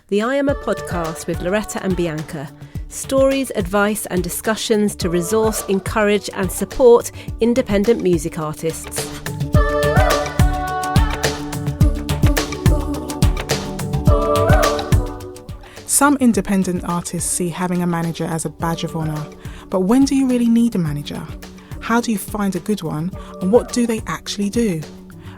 the IAIMA Podcast with Loretta and Bianca. Stories, advice and discussions to resource, encourage and support independent music artists. Some independent artists see having a manager as a badge of honour. But when do you really need a manager? How do you find a good one? And what do they actually do?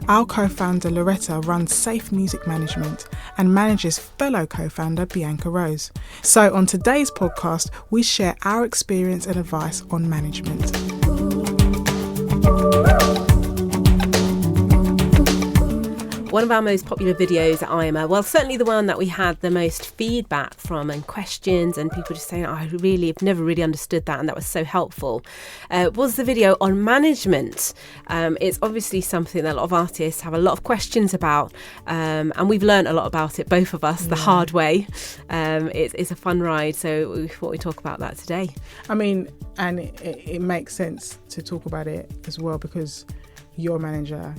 Our co-founder Loretta runs Safe Music Management and manages fellow co-founder Bianca Rose. So on today's podcast, we share our experience and advice on management. One of our most popular videos at IAIMA, well, certainly the one that we had the most feedback from and questions and people just saying, I really have never really understood that and that was so helpful, was the video on management. It's obviously something that a lot of artists have a lot of questions about, and we've learned a lot about it, both of us, the hard way. It's a fun ride, so we thought we'd talk about that today. I mean, and it makes sense to talk about it as well because you're a manager,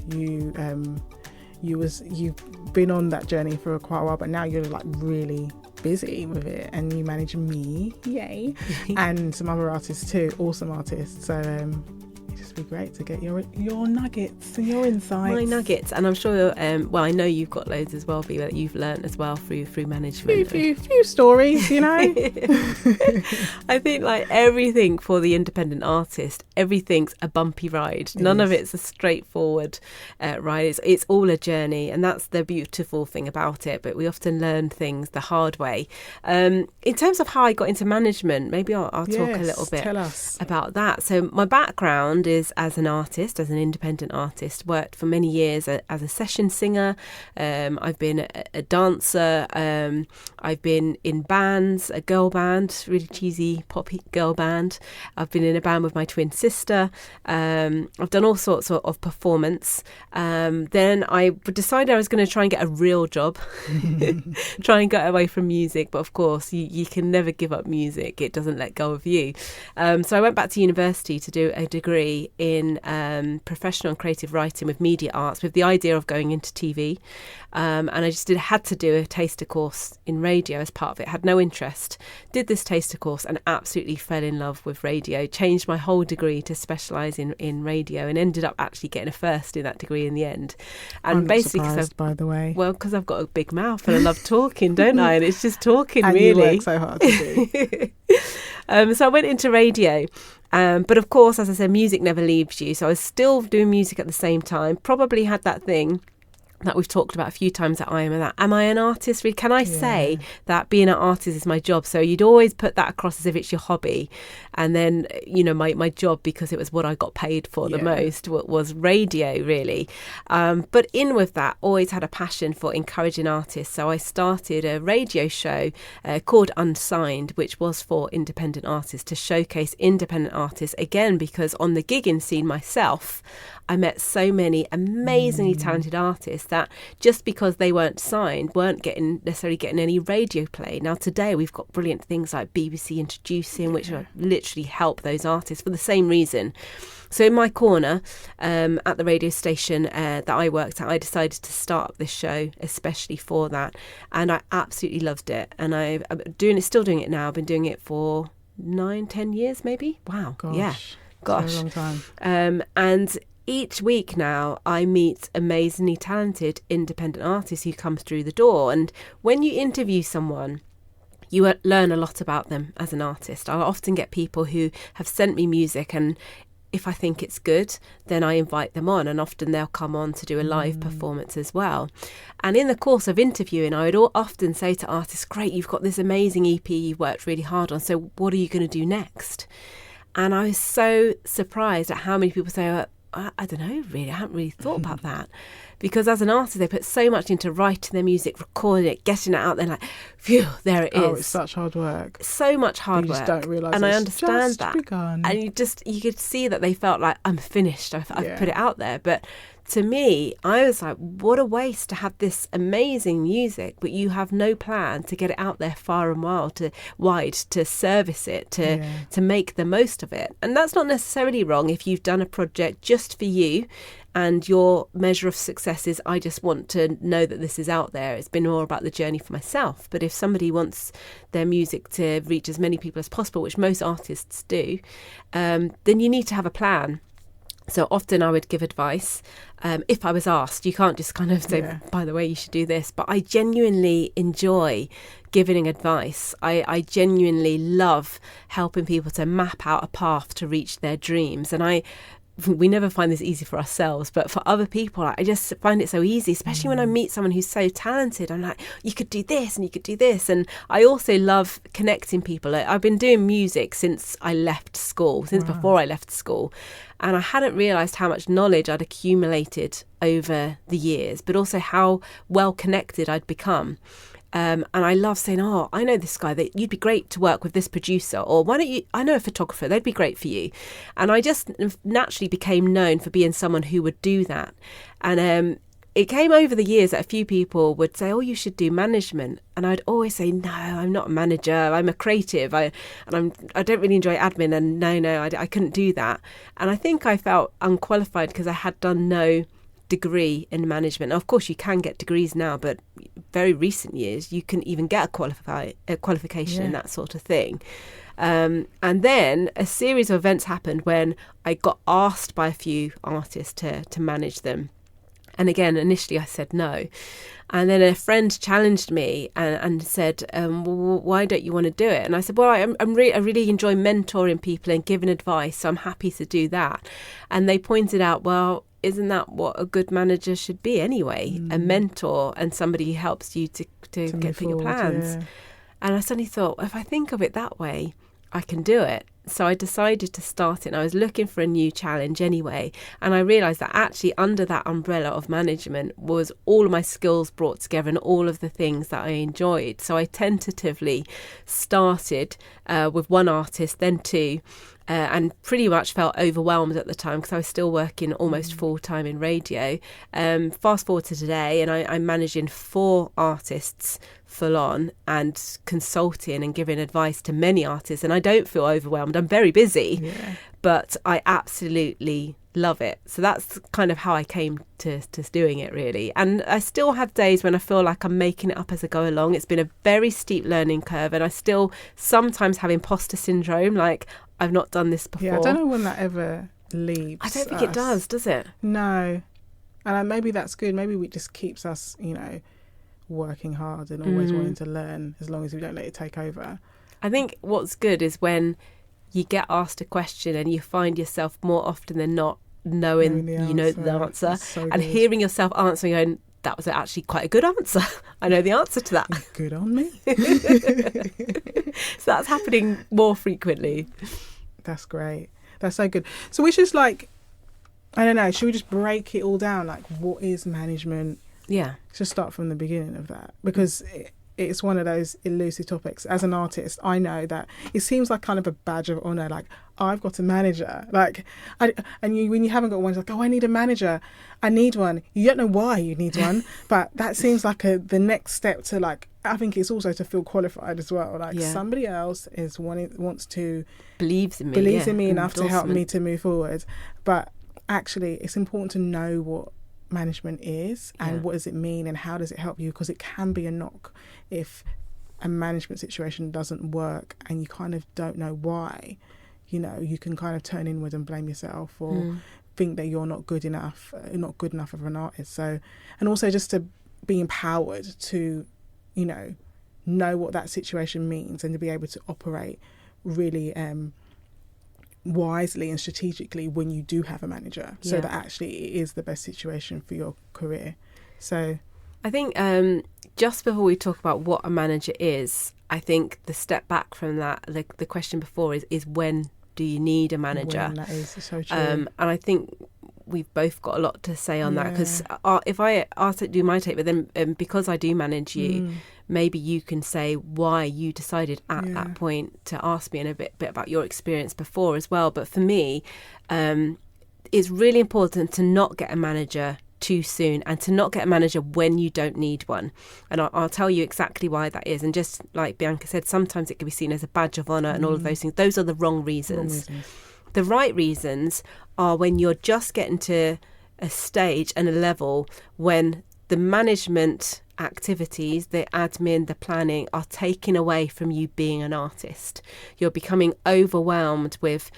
you've been on that journey for quite a while, but now you're like really busy with it and you manage me, yay, and some other artists too, awesome artists. So it'd just be great to get your nuggets and your insights. My nuggets, and I'm sure, well, I know you've got loads as well, Bea, that you've learnt as well through management. Few stories, you know. I think like everything for the independent artist, everything's a bumpy ride. None of it's a straightforward ride. It's all a journey, and that's the beautiful thing about it. But we often learn things the hard way. In terms of how I got into management, maybe I'll talk a little bit about that. So my background is as an artist, as an independent artist. Worked for many years as a session singer. I've been a dancer. I've been in bands, a girl band, really cheesy poppy girl band. I've been in a band with my twin sister. I've done all sorts of performance. Then I decided I was going to try and get a real job, try and get away from music. But of course, you can never give up music. It doesn't let go of you. So I went back to university to do a degree in professional and creative writing with media arts, with the idea of going into TV. And I just had to do a taster course in radio as part of it. Had no interest. Did this taster course and absolutely fell in love with radio. Changed my whole degree to specialise in radio and ended up actually getting a first in that degree in the end. And I'm basically, not surprised, by the way. Well, because I've got a big mouth and I love talking, don't I? And it's just talking, and really. You work so hard to do. So I went into radio. But of course, as I said, music never leaves you. So I was still doing music at the same time. Probably had that thing that we've talked about a few times at IAIMA, that am I an artist? Can I say that being an artist is my job? So you'd always put that across as if it's your hobby. And then, you know, my job, because it was what I got paid for the most, was radio, really. But in with that, always had a passion for encouraging artists. So I started a radio show called Unsigned, which was for independent artists, to showcase independent artists, again, because on the gigging scene myself, I met so many amazingly talented artists that just because they weren't signed, weren't necessarily getting any radio play. Now today we've got brilliant things like BBC Introducing, which literally help those artists for the same reason. So in my corner at the radio station that I worked at, I decided to start up this show especially for that, and I absolutely loved it. And I'm still doing it now. I've been doing it for 9-10 years maybe. Wow. Gosh. Gosh. So a long time. And each week now I meet amazingly talented independent artists who come through the door. And when you interview someone, you learn a lot about them as an artist. I'll often get people who have sent me music, and if I think it's good, then I invite them on, and often they'll come on to do a live performance as well. And in the course of interviewing, I would often say to artists, great, you've got this amazing EP you've worked really hard on, so what are you going to do next? And I was so surprised at how many people say, I don't know, really, I haven't really thought about that. Because as an artist, they put so much into writing their music, recording it, getting it out there, like, phew, there it is. Oh, it's such hard work. So much hard work. You just don't realise and it's I understand just that. begun. And you could see that they felt like, I'm finished, I've put it out there. But to me, I was like, what a waste to have this amazing music, but you have no plan to get it out there far and wide, to service it, to make the most of it. And that's not necessarily wrong if you've done a project just for you and your measure of success is, I just want to know that this is out there. It's been more about the journey for myself. But if somebody wants their music to reach as many people as possible, which most artists do, then you need to have a plan. So often I would give advice if I was asked. You can't just kind of say, by the way, you should do this. But I genuinely enjoy giving advice. I genuinely love helping people to map out a path to reach their dreams. And we never find this easy for ourselves, but for other people, I just find it so easy, especially when I meet someone who's so talented. I'm like, you could do this and you could do this. And I also love connecting people. I've been doing music since I left school, before I left school. And I hadn't realised how much knowledge I'd accumulated over the years, but also how well connected I'd become. And I love saying, I know this guy, that you'd be great to work with this producer, or why don't you, I know a photographer, they'd be great for you. And I just naturally became known for being someone who would do that. And it came over the years that a few people would say, you should do management. And I'd always say, no, I'm not a manager, I'm a creative. I don't really enjoy admin, and no, I couldn't do that. And I think I felt unqualified because I had done no degree in management. Now, of course, you can get degrees now, but very recent years, you can even get a qualification in that sort of thing. And then a series of events happened when I got asked by a few artists to manage them. And again, initially I said no. And then a friend challenged me and said, why don't you want to do it? And I said, I really enjoy mentoring people and giving advice, so I'm happy to do that. And they pointed out, isn't that what a good manager should be anyway? A mentor and somebody who helps you to get through your plans. Yeah. And I suddenly thought, if I think of it that way, I can do it. So I decided to start it. And I was looking for a new challenge anyway. And I realised that actually under that umbrella of management was all of my skills brought together and all of the things that I enjoyed. So I tentatively started with one artist, then two, and pretty much felt overwhelmed at the time because I was still working almost full-time in radio. Fast forward to today, and I'm managing 4 artists full on and consulting and giving advice to many artists, and I don't feel overwhelmed. I'm very busy, but I absolutely love it. So that's kind of how I came to doing it, really. And I still have days when I feel like I'm making it up as I go along. It's been a very steep learning curve, and I still sometimes have imposter syndrome, like I've not done this before. I don't know when that ever leaves. I don't think it does it? No. And maybe that's good. Maybe it just keeps us, working hard and always wanting to learn, as long as we don't let it take over. I think what's good is when you get asked a question and you find yourself more often than not knowing the answer so and hearing yourself answering, going, that was actually quite a good answer. I know the answer to that. Good on me. So that's happening more frequently. That's great. That's so good. So we should I don't know, should we just break it all down? Like, what is management? Yeah. Just start from the beginning of that, because it's one of those elusive topics. As an artist, I know that it seems like kind of a badge of honour. Like, I've got a manager. When you haven't got one, it's like, I need a manager. I need one. You don't know why you need one, but that seems like the next step to I think it's also to feel qualified as well. Somebody else wants to believes in me enough to help me to move forward. But actually, it's important to know what management is and what does it mean and how does it help you, because it can be a knock if a management situation doesn't work and you kind of don't know why. You can kind of turn inward and blame yourself or think that you're not good enough of an artist. So, and also just to be empowered to know what that situation means and to be able to operate really wisely and strategically when you do have a manager, so that actually it is the best situation for your career. So I think just before we talk about what a manager is, I think the step back from that, the question before is when do you need a manager? That is so true. And I think we've both got a lot to say on that, because if I do my take, but then because I do manage you, maybe you can say why you decided at that point to ask me, and a bit about your experience before as well. But for me, it's really important to not get a manager too soon and to not get a manager when you don't need one. And I'll tell you exactly why that is. And just like Bianca said, sometimes it can be seen as a badge of honour and all of those things. Those are the wrong reasons. The right reasons are when you're just getting to a stage and a level when the management activities, the admin, the planning are taken away from you being an artist. You're becoming overwhelmed with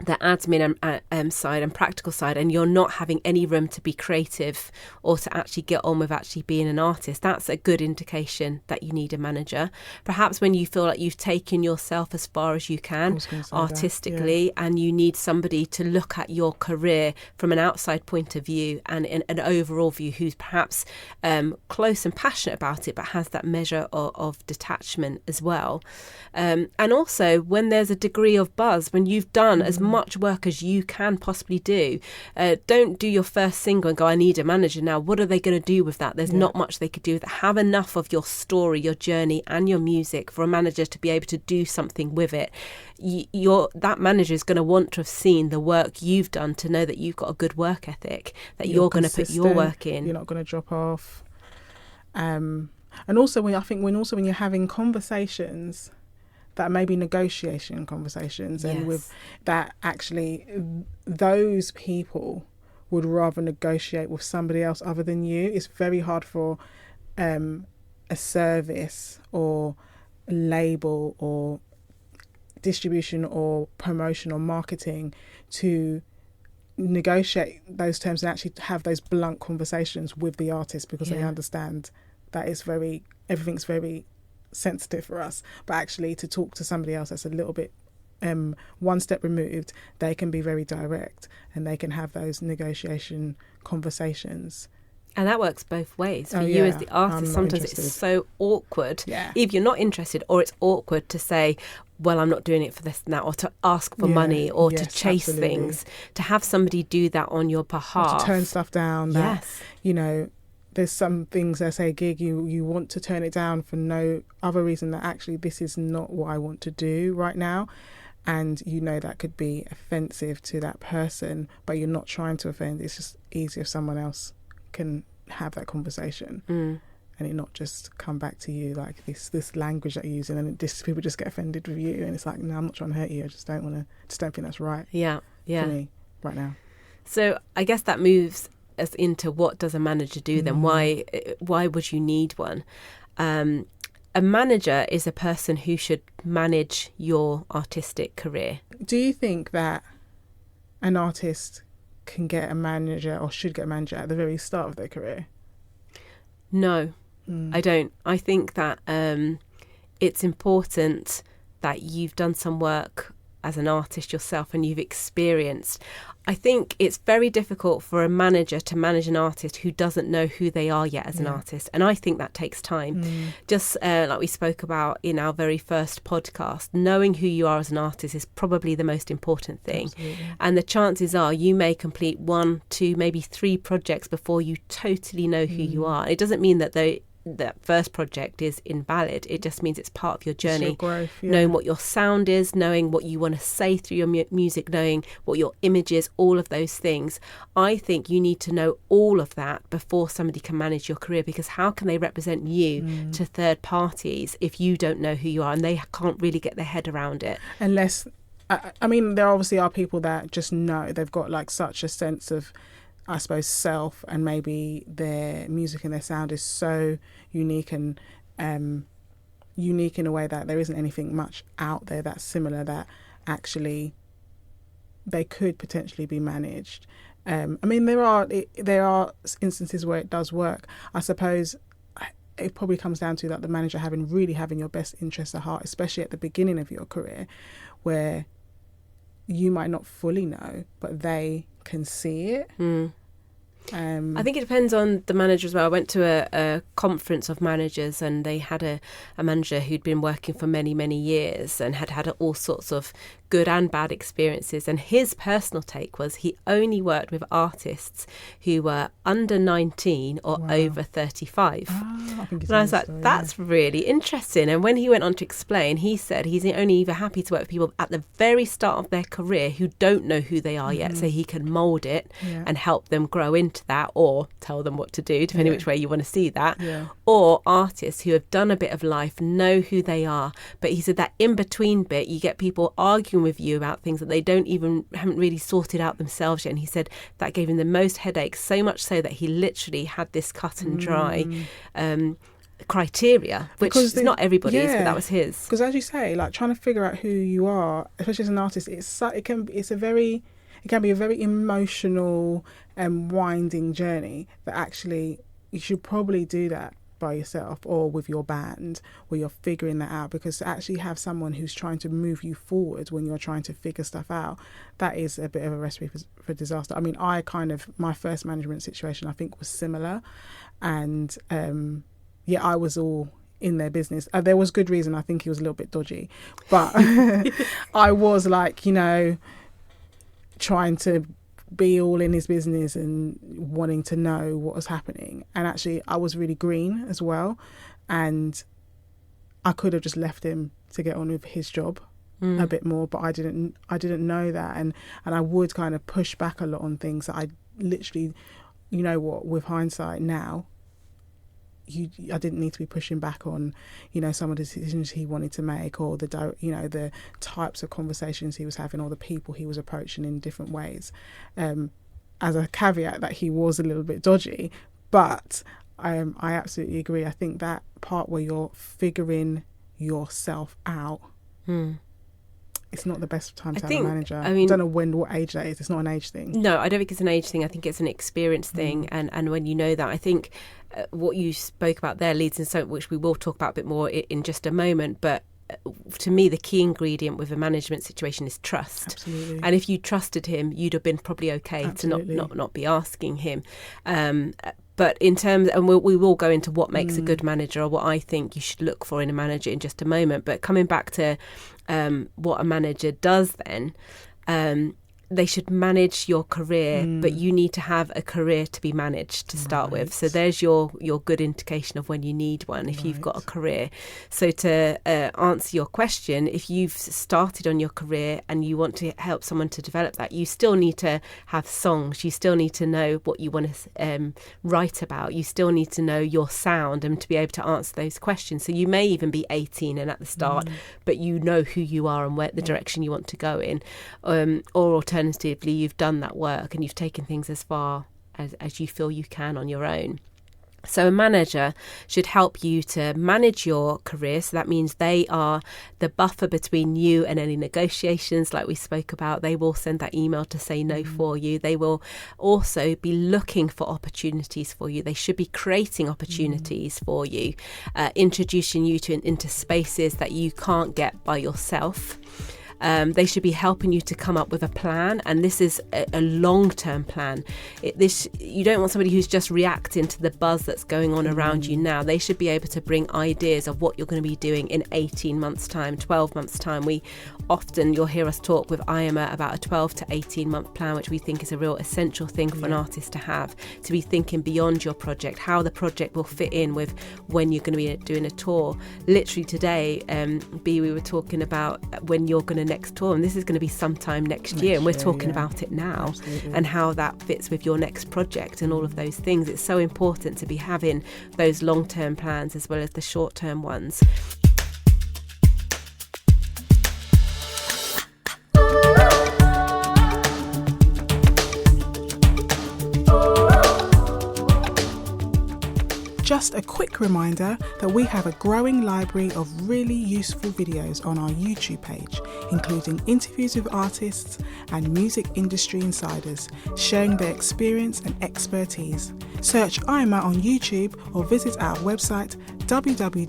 the admin side and practical side, and you're not having any room to be creative or to actually get on with actually being an artist. That's a good indication that you need a manager. Perhaps when you feel like you've taken yourself as far as you can artistically, and you need somebody to look at your career from an outside point of view and an overall view, who's perhaps close and passionate about it, but has that measure of detachment as well. And also when there's a degree of buzz, when you've done as much work as you can possibly do. Don't do your first single and go, I need a manager now. What are they going to do with that? There's not much they could do with it. Have enough of your story, your journey and your music for a manager to be able to do something with it. That manager is going to want to have seen the work you've done to know that you've got a good work ethic, that you're going to put your work in. You're not going to drop off. And also when you're having conversations that may be negotiation conversations, and with that, actually those people would rather negotiate with somebody else other than you. It's very hard for a service or label or distribution or promotion or marketing to negotiate those terms and actually have those blunt conversations with the artist, because they understand that everything's very sensitive for us. But actually to talk to somebody else that's a little bit one step removed, they can be very direct and they can have those negotiation conversations. And that works both ways. For you as the artist, sometimes it's so awkward. If you're not interested, or it's awkward to say, well, I'm not doing it for this now, or to ask for money, or to chase things, to have somebody do that on your behalf. Or to turn stuff down. There's some things that say gig, you want to turn it down for no other reason that actually this is not what I want to do right now. And that could be offensive to that person, but you're not trying to offend. It's just easier if someone else can have that conversation and it not just come back to you like this language that you're using, and people just get offended with you, and it's like, no, I'm not trying to hurt you, I just don't think that's right for me right now. So I guess that moves us into, what does a manager do then? Why would you need one? A manager is a person who should manage your artistic career. Do you think that an artist can get a manager or should get a manager at the very start of their career? No, I don't. I think that it's important that you've done some work as an artist yourself and you've experienced. I think it's very difficult for a manager to manage an artist who doesn't know who they are yet as an artist. And I think that takes time. Just like we spoke about in our very first podcast, knowing who you are as an artist is probably the most important thing. Absolutely. And the chances are you may complete 1, 2, maybe 3 projects before you totally know who you are. It doesn't mean that that first project is invalid. It just means it's part of your journey. It's your growth, knowing what your sound is, knowing what you want to say through your music, knowing what your image is, all of those things. I think you need to know all of that before somebody can manage your career, because how can they represent you to third parties if you don't know who you are and they can't really get their head around it? Unless, I mean, there obviously are people that just know. They've got like such a sense of, I suppose, self, and maybe their music and their sound is so unique and unique in a way that there isn't anything much out there that's similar, that actually they could potentially be managed. I mean, there are instances where it does work. I suppose it probably comes down to that the manager having your best interests at heart, especially at the beginning of your career, where you might not fully know, but they can see it. I think it depends on the manager as well. I went to a conference of managers, and they had a manager who'd been working for many, many years and had all sorts of good and bad experiences. And his personal take was he only worked with artists who were under 19 or over 35. And I was like, that's really interesting. And when he went on to explain, he said he's only either happy to work with people at the very start of their career who don't know who they are yet, so he can mould it and help them grow into that, or tell them what to do, depending which way you want to see that, or artists who have done a bit of life, know who they are. But he said that in between bit, you get people arguing talking with you about things that they haven't really sorted out themselves yet. And he said that gave him the most headaches, so much so that he literally had this cut and dry criteria, which is not everybody's, but that was his. Because as you say, like trying to figure out who you are, especially as an artist, it can be a very emotional and winding journey that actually you should probably do that by yourself or with your band where you're figuring that out, because to actually have someone who's trying to move you forward when you're trying to figure stuff out, that is a bit of a recipe for disaster. I mean, my first management situation I think was similar, and I was all in their business. There was good reason. I think he was a little bit dodgy, but I was like, trying to be all in his business and wanting to know what was happening. And actually I was really green as well, and I could have just left him to get on with his job a bit more, but I didn't know that, and I would kind of push back a lot on things that I literally, with hindsight now, I didn't need to be pushing back on, some of the decisions he wanted to make, or the types of conversations he was having, or the people he was approaching in different ways. As a caveat that he was a little bit dodgy, but I absolutely agree. I think that part where you're figuring yourself out, it's not the best time to have a manager. I don't know what age that is. It's not an age thing. No, I don't think it's an age thing. I think it's an experience thing. And when you know that, I think what you spoke about there leads into something which we will talk about a bit more in just a moment. But to me, the key ingredient with a management situation is trust. Absolutely. And if you trusted him, you'd have been probably okay Absolutely. to not be asking him. But in terms, and we will go into what makes a good manager, or what I think you should look for in a manager in just a moment. But coming back to what a manager does then, they should manage your career, but you need to have a career to be managed to start with. So there's your good indication of when you need one, if you've got a career. So to answer your question, if you've started on your career and you want to help someone to develop that, you still need to have songs. You still need to know what you want to write about. You still need to know your sound and to be able to answer those questions. So you may even be 18 and at the start, but you know who you are and where the direction you want to go in. Or alternatively, you've done that work and you've taken things as far as you feel you can on your own. So a manager should help you to manage your career. So that means they are the buffer between you and any negotiations like we spoke about. They will send that email to say no for you. They will also be looking for opportunities for you. They should be creating opportunities for you, introducing you into spaces that you can't get by yourself. They should be helping you to come up with a plan, and this is a long-term plan. You don't want somebody who's just reacting to the buzz that's going on around you now. They should be able to bring ideas of what you're going to be doing in 18 months' time, 12 months' time. You'll hear us talk with IAIMA about a 12 to 18-month plan, which we think is a real essential thing for an artist to have, to be thinking beyond your project, how the project will fit in with when you're going to be doing a tour. Literally today, we were talking about when you're going to next tour, and this is going to be sometime next year, and we're talking about it now. Absolutely. And how that fits with your next project and all of those things. It's so important to be having those long-term plans as well as the short-term ones. Just a quick reminder that we have a growing library of really useful videos on our YouTube page, including interviews with artists and music industry insiders sharing their experience and expertise. Search IAIMA on YouTube or visit our website www.iaima.co.uk.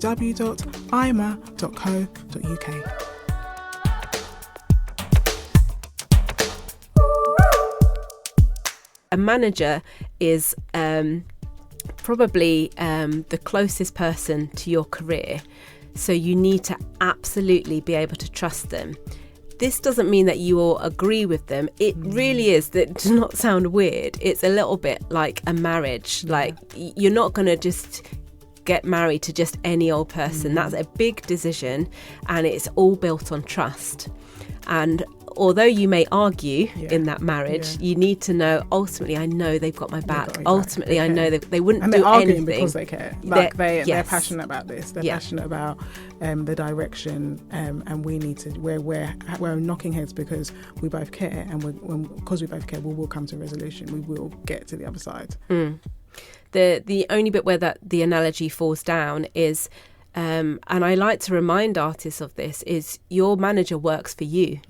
A manager is probably the closest person to your career, so you need to absolutely be able to trust them. This doesn't mean that you all agree with them. It really is, that does not sound weird. It's a little bit like a marriage. Like, you're not going to just get married to just any old person. That's a big decision, and it's all built on trust. And although you may argue in that marriage, you need to know, ultimately, I know they've got my back. Ultimately, I know that they wouldn't do anything. And they're arguing because they care. Like they're passionate about this. They're passionate about the direction, and we need to, we're knocking heads because we both care, and because we both care, we will come to a resolution. We will get to the other side. The only bit where that the analogy falls down is, and I like to remind artists of this, is your manager works for you.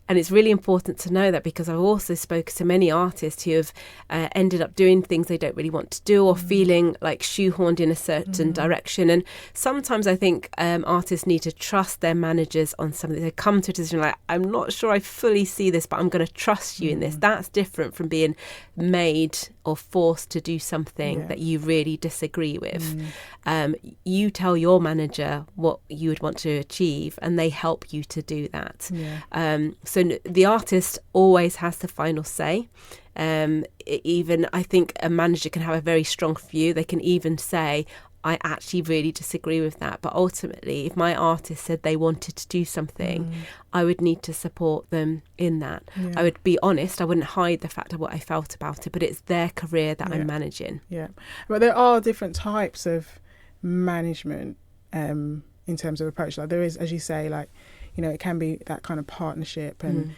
And it's really important to know that, because I've also spoken to many artists who have ended up doing things they don't really want to do, or feeling like shoehorned in a certain direction. And sometimes I think artists need to trust their managers on something. They come to a decision like, I'm not sure I fully see this, but I'm going to trust you in this. That's different from being made or forced to do something that you really disagree with. You tell your manager what you would want to achieve, and they help you to do that. So the artist always has the final say. Even I think a manager can have a very strong view. They can even say, I actually really disagree with that. But ultimately, if my artist said they wanted to do something, I would need to support them in that. I would be honest. I wouldn't hide the fact of what I felt about it, but it's their career that I'm managing. But there are different types of management in terms of approach. Like there is, as you say, like, you know, it can be that kind of partnership and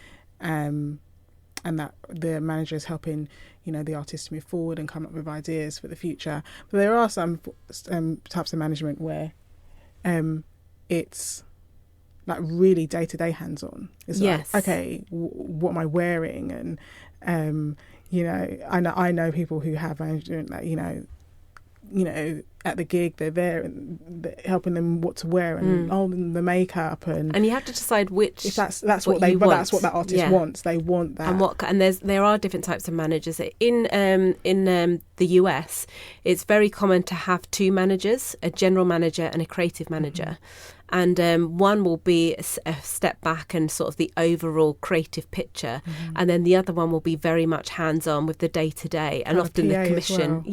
that the manager is helping, you know, the artist to move forward and come up with ideas for the future. But there are some types of management where it's like really day-to-day hands-on. It's like, okay, what am I wearing? And, you know, I know people who have management that, you know, at the gig they're there and helping them what to wear and the makeup and you have to decide which if that's what they want. That's what that artist wants. They want that. And there are different types of managers in the US. It's very common to have two managers, a general manager and a creative manager. And one will be a step back and sort of the overall creative picture, and then the other one will be very much hands-on with the day-to-day, and often the commission.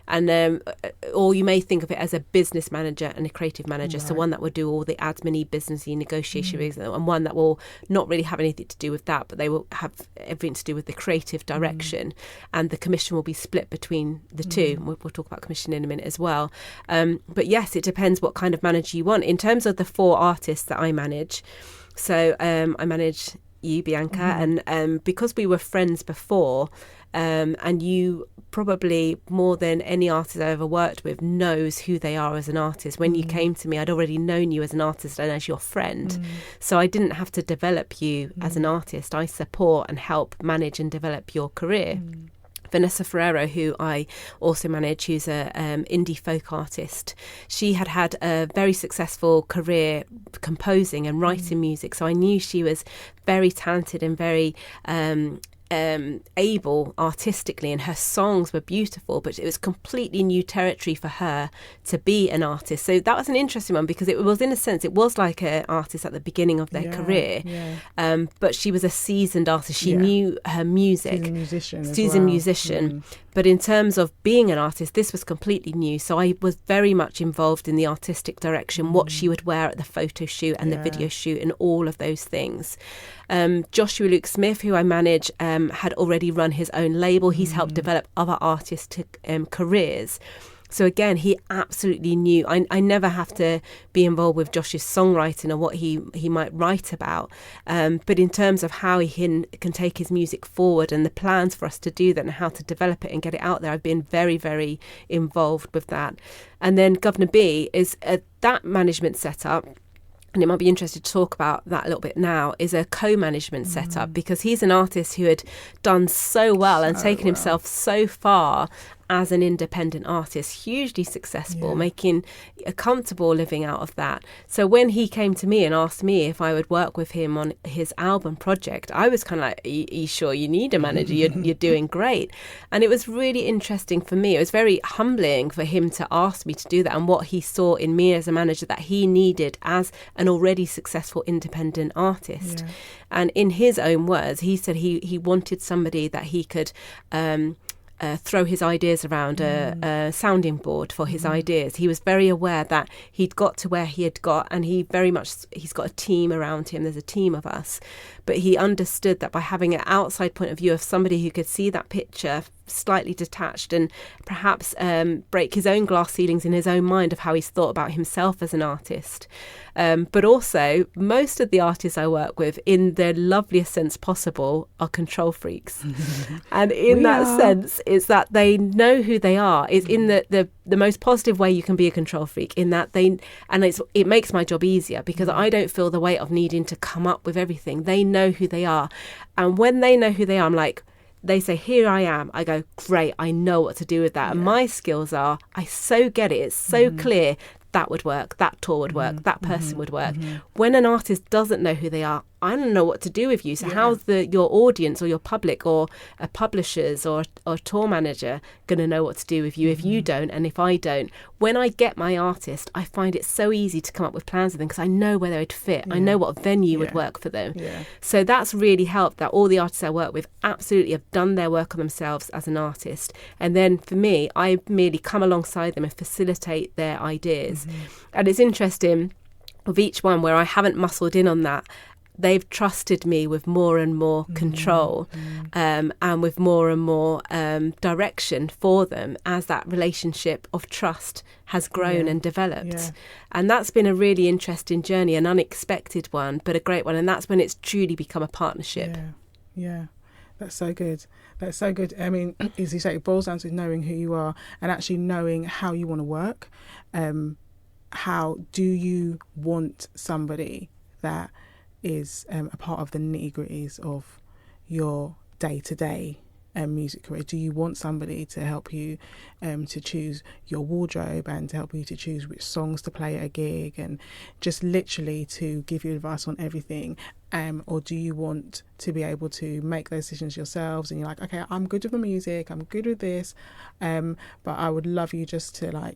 And or you may think of it as a business manager and a creative manager. So one that will do all the admin-y, businessy negotiation, and one that will not really have anything to do with that, but they will have everything to do with the creative direction, and the commission will be split between the two. We'll talk about commission in a minute as well. But yes, it depends what kind of manager you want. In terms of the 4 artists that I manage, so I manage you, Bianca, and because we were friends before, and you probably more than any artist I've ever worked with knows who they are as an artist. When you came to me, I'd already known you as an artist and as your friend, so I didn't have to develop you as an artist. I support and help manage and develop your career. Vanessa Ferrero, who I also manage, who's a indie folk artist, she had a very successful career composing and writing music, so I knew she was very talented and very able artistically, and her songs were beautiful, but it was completely new territory for her to be an artist. So that was an interesting one, because it was, in a sense, it was like an artist at the beginning of their career, but she was a seasoned artist. She knew her music, seasoned musician. But in terms of being an artist, this was completely new. So I was very much involved in the artistic direction, what she would wear at the photo shoot and the video shoot and all of those things. Joshua Luke Smith, who I manage, had already run his own label. He's helped develop other artists' careers. So again, he absolutely knew. I never have to be involved with Josh's songwriting or what he might write about. But in terms of how he can take his music forward and the plans for us to do that and how to develop it and get it out there, I've been very, very involved with that. And then Governor B is that management setup. And it might be interesting to talk about that a little bit now, is a co-management setup, because he's an artist who had done so well and taken himself so far as an independent artist, hugely successful, making a comfortable living out of that. So when he came to me and asked me if I would work with him on his album project, I was kind of like, are you sure you need a manager? You're doing great. And it was really interesting for me. It was very humbling for him to ask me to do that, and what he saw in me as a manager that he needed as an already successful independent artist. And in his own words, he said he wanted somebody that he could throw his ideas around a sounding board for his ideas. He was very aware that he'd got to where he had got, and he's got a team around him. There's a team of us. But he understood that by having an outside point of view of somebody who could see that picture slightly detached and perhaps break his own glass ceilings in his own mind of how he's thought about himself as an artist. But also, most of the artists I work with, in the loveliest sense possible, are control freaks. And in that sense, it's that they know who they are. It's in the most positive way you can be a control freak, in that it makes my job easier, because I don't feel the weight of needing to come up with everything. They know who they are. And when they know who they are, I'm like, they say, here I am. I go, great, I know what to do with that. And my skills are, I so get it. It's so clear. That would work. That tour would work. That person would work. When an artist doesn't know who they are, I don't know what to do with you. So how's your audience or your public or a publishers or a tour manager going to know what to do with you if you don't and if I don't? When I get my artist, I find it so easy to come up with plans with them because I know where they would fit. I know what venue would work for them. So that's really helped, that all the artists I work with absolutely have done their work on themselves as an artist. And then for me, I merely come alongside them and facilitate their ideas. And it's interesting with each one where I haven't muscled in on that. They've trusted me with more and more control and with more and more direction for them as that relationship of trust has grown and developed. And that's been a really interesting journey, an unexpected one, but a great one. And that's when it's truly become a partnership. Yeah. That's so good. That's so good. I mean, as you say, it boils down to knowing who you are and actually knowing how you want to work. How do you want somebody that is a part of the nitty-gritties of your day-to-day music career? Do you want somebody to help you to choose your wardrobe and to help you to choose which songs to play at a gig and just literally to give you advice on everything? Or do you want to be able to make those decisions yourselves and you're like, okay, I'm good with the music, I'm good with this, but I would love you just to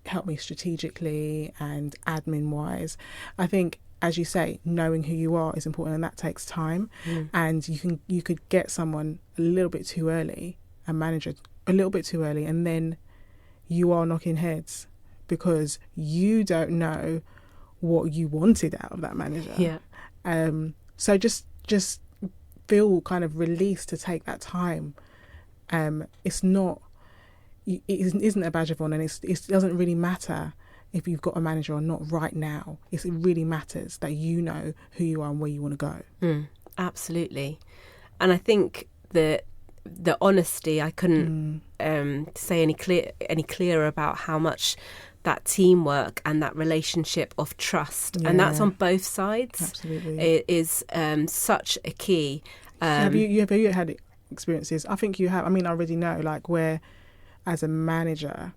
help me strategically and admin wise. I think, as you say, knowing who you are is important, and that takes time. And you could get someone a little bit too early, a manager a little bit too early, and then you are knocking heads because you don't know what you wanted out of that manager. So just feel kind of released to take that time. It isn't a badge of honour, and it doesn't really matter if you've got a manager or not right now. It really matters that you know who you are and where you want to go. Absolutely. And I think the honesty, I couldn't say any clearer about how much that teamwork and that relationship of trust, and that's on both sides. Absolutely. It is such a key. Have you had experiences? I think you have. I mean, I already know, like, where as a manager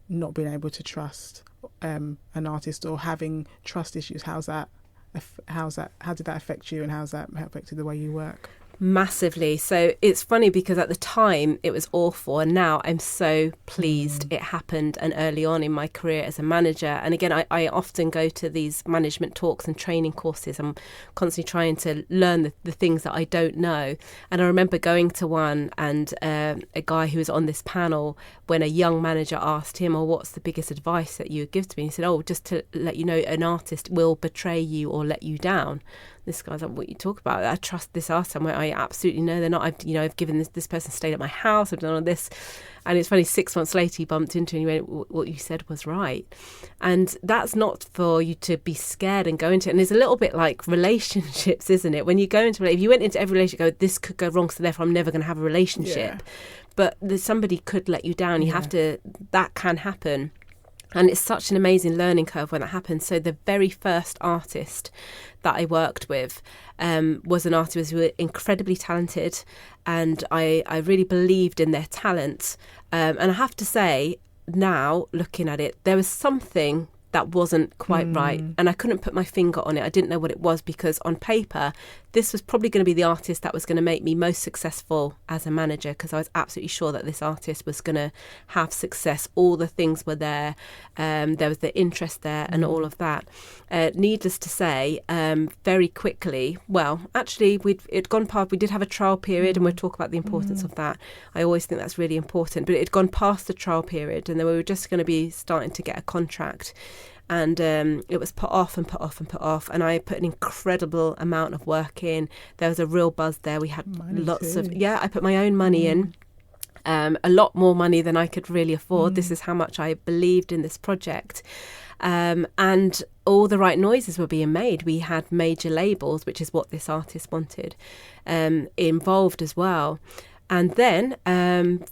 not being able to trust an artist or having trust issues, how did that affect you, and how's that affected the way you work? Massively. So it's funny because at the time it was awful, and now I'm so pleased it happened and early on in my career as a manager. And again, I often go to these management talks and training courses. I'm constantly trying to learn the things that I don't know. And I remember going to one, and a guy who was on this panel, when a young manager asked him, what's the biggest advice that you would give to me? He said, just to let you know, an artist will betray you or let you down. This guy's like, what you talk about? I trust this artist. I absolutely know they're not. I've given this person stayed at my house. I've done all this. And it's funny, 6 months later he bumped into me and he went, what you said was right. And that's not for you to be scared and go into it. And it's a little bit like relationships, isn't it? When you go into, if you went into every relationship, this could go wrong, so therefore I'm never going to have a relationship. But somebody could let you down. You have to, that can happen. And it's such an amazing learning curve when that happens. So the very first artist that I worked with was an artist who was incredibly talented, and I really believed in their talent. And I have to say, now looking at it, there was something that wasn't quite right. And I couldn't put my finger on it. I didn't know what it was, because on paper, this was probably going to be the artist that was going to make me most successful as a manager, because I was absolutely sure that this artist was going to have success. All the things were there. There was the interest there and all of that. Needless to say, very quickly, well, actually, it'd gone past, we did have a trial period, and we'll talk about the importance of that. I always think that's really important. But it had gone past the trial period, and then we were just going to be starting to get a contract. And it was put off and put off and put off. And I put an incredible amount of work in. There was a real buzz there. We had I put my own money in. A lot more money than I could really afford. This is how much I believed in this project. And all the right noises were being made. We had major labels, which is what this artist wanted, involved as well. And then,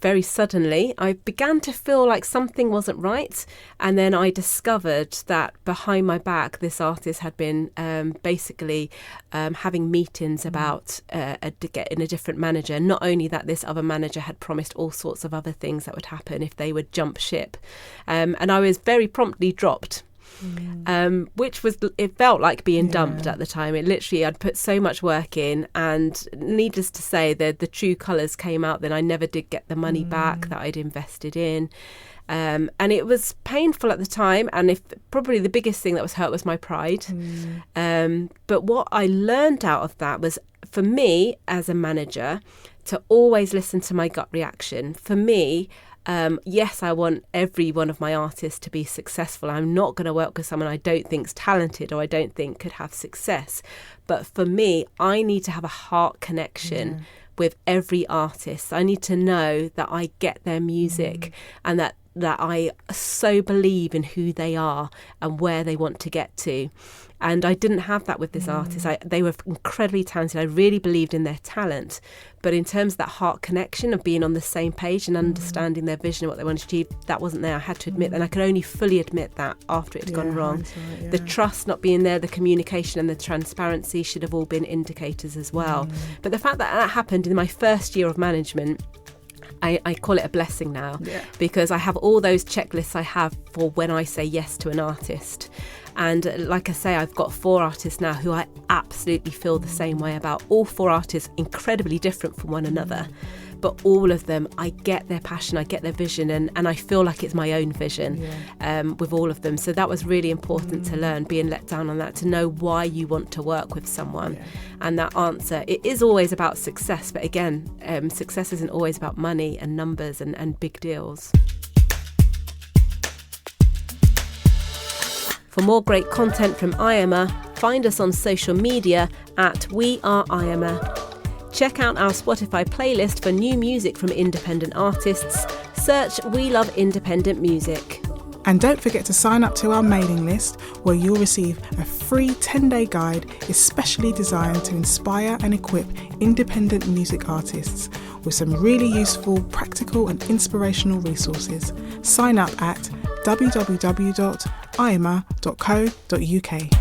very suddenly, I began to feel like something wasn't right. And then I discovered that behind my back, this artist had been basically having meetings about getting a different manager. Not only that, this other manager had promised all sorts of other things that would happen if they would jump ship. And I was very promptly dropped. Which was, it felt like being dumped at the time. It literally, I'd put so much work in, and needless to say, the true colours came out. Then I never did get the money back that I'd invested in. And it was painful at the time, and probably the biggest thing that was hurt was my pride. But what I learned out of that was, for me as a manager, to always listen to my gut reaction. For me, yes, I want every one of my artists to be successful. I'm not going to work with someone I don't think's talented or I don't think could have success. But for me, I need to have a heart connection with every artist. I need to know that I get their music and that I so believe in who they are and where they want to get to. And I didn't have that with this artist. They were incredibly talented. I really believed in their talent. But in terms of that heart connection of being on the same page and understanding their vision and what they want to achieve, that wasn't there. I had to admit, and I could only fully admit that after it had gone wrong. Right, the trust not being there, the communication and the transparency should have all been indicators as well. But the fact that that happened in my first year of management, I call it a blessing now, because I have all those checklists I have for when I say yes to an artist. And like I say, I've got 4 artists now who I absolutely feel the same way about. All 4 artists incredibly different from one another, but all of them, I get their passion, I get their vision, and I feel like it's my own vision with all of them. So that was really important to learn, being let down on that, to know why you want to work with someone. And that answer, it is always about success, but again, success isn't always about money and numbers and big deals. For more great content from IAIMA, find us on social media at We Are IAIMA. Check out our Spotify playlist for new music from independent artists. Search We Love Independent Music. And don't forget to sign up to our mailing list, where you'll receive a free 10-day guide especially designed to inspire and equip independent music artists with some really useful, practical and inspirational resources. Sign up at www.iaima.co.uk.